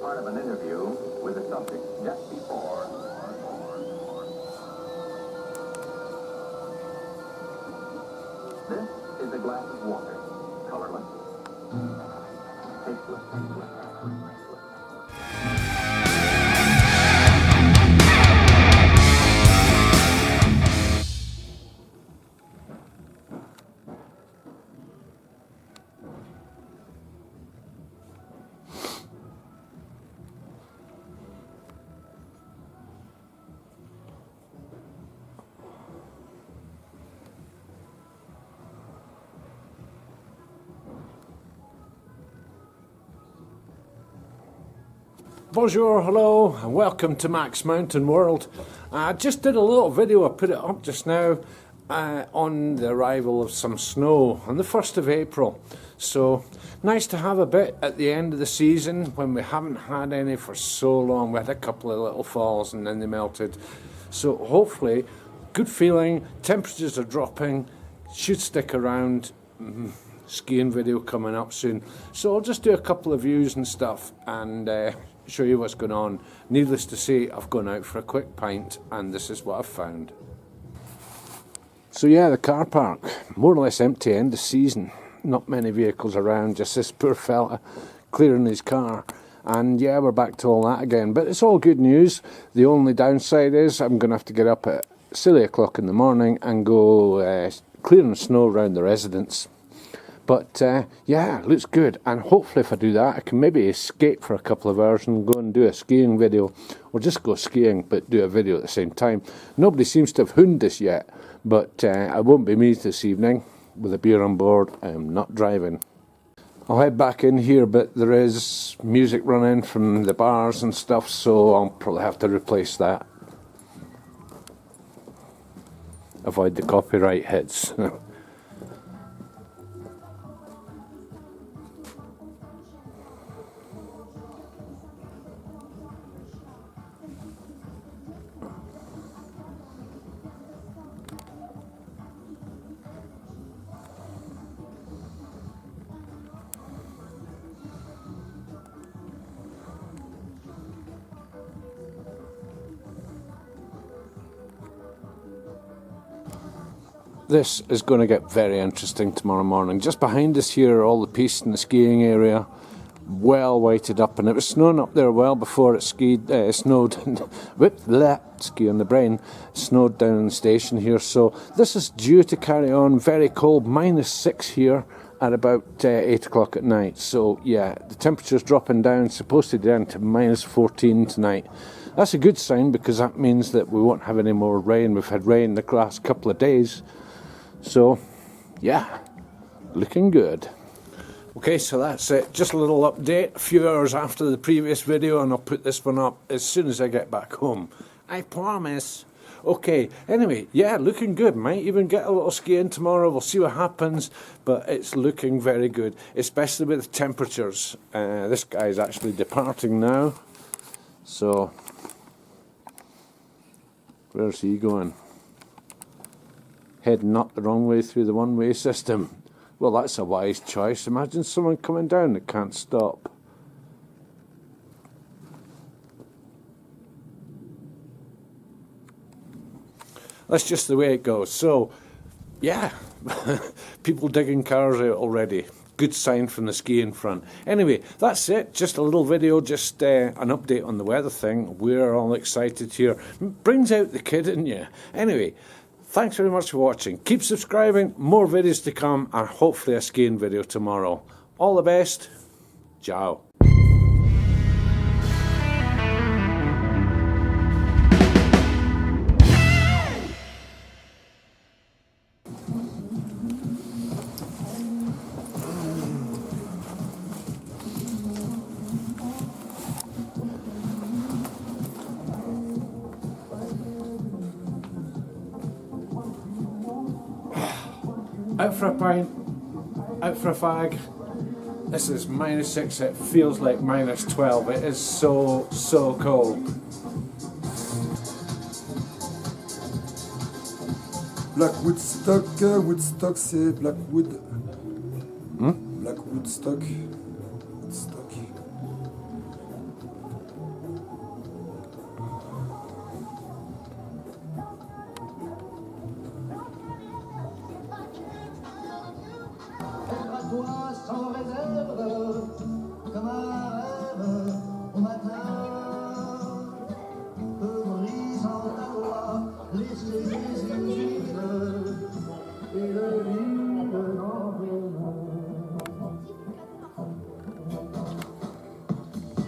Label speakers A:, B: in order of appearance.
A: part of an interview with the subject just before. This is a glass of water, colorless, tasteless,
B: Bonjour, hello, and welcome to Max Mountain World. I just did a little video, I put it up just now, on the arrival of some snow on the 1st of April. So, nice to have a bit at the end of the season when we haven't had any for so long. We had a couple of little falls and then they melted. So hopefully, good feeling, temperatures are dropping, should stick around. Skiing video coming up soon. So I'll just do a couple of views and stuff and show you what's going on. Needless to say, I've gone out for a quick pint and this is what I've found. So yeah, the car park, more or less empty end of season. Not many vehicles around, just this poor fella clearing his car. And yeah, we're back to all that again. But it's all good news. The only downside is I'm going to have to get up at silly o'clock in the morning and go clearing snow around the residence. But yeah, looks good, and hopefully if I do that I can maybe escape for a couple of hours and go and do a skiing video, or just go skiing but do a video at the same time. Nobody seems to have hooned this yet, but it won't be me this evening. With a beer on board, I am not driving. I'll head back in here, but there is music running from the bars and stuff, so I'll probably have to replace that. Avoid the copyright hits. This is going to get very interesting tomorrow morning. Just behind us here are all the piste and the skiing area, well weighted up, and it was snowing up there well before it snowed. Whip that ski on the brain. Snowed down in the station here, so this is due to carry on very cold, -6 here at about 8 o'clock at night. So yeah, the temperature's dropping down, supposed to be down to -14 tonight. That's a good sign because that means that we won't have any more rain. We've had rain the last couple of days. So, yeah, looking good. Okay, so that's it. Just a little update, a few hours after the previous video, and I'll put this one up as soon as I get back home. I promise. Okay, anyway, yeah, looking good. Might even get a little skiing tomorrow. We'll see what happens, but it's looking very good, especially with the temperatures. This guy's actually departing now. So, where's he going? Heading up the wrong way through the one-way system. Well, that's a wise choice. Imagine someone coming down that can't stop. That's just the way it goes. So, yeah, people digging cars out already. Good sign from the skiing front. Anyway, that's it. Just a little video, just an update on the weather thing. We're all excited here. Brings out the kid in you. Anyway, thanks very much for watching. Keep subscribing, more videos to come, and hopefully a skiing video tomorrow. All the best. Ciao. Out for a pint, out for a fag. This is -6, it feels like -12. It is so cold.
C: Black Woodstock, Woodstock c'est Blackwood. Black Woodstock. Woodstock.
D: toi sans réserve, comme un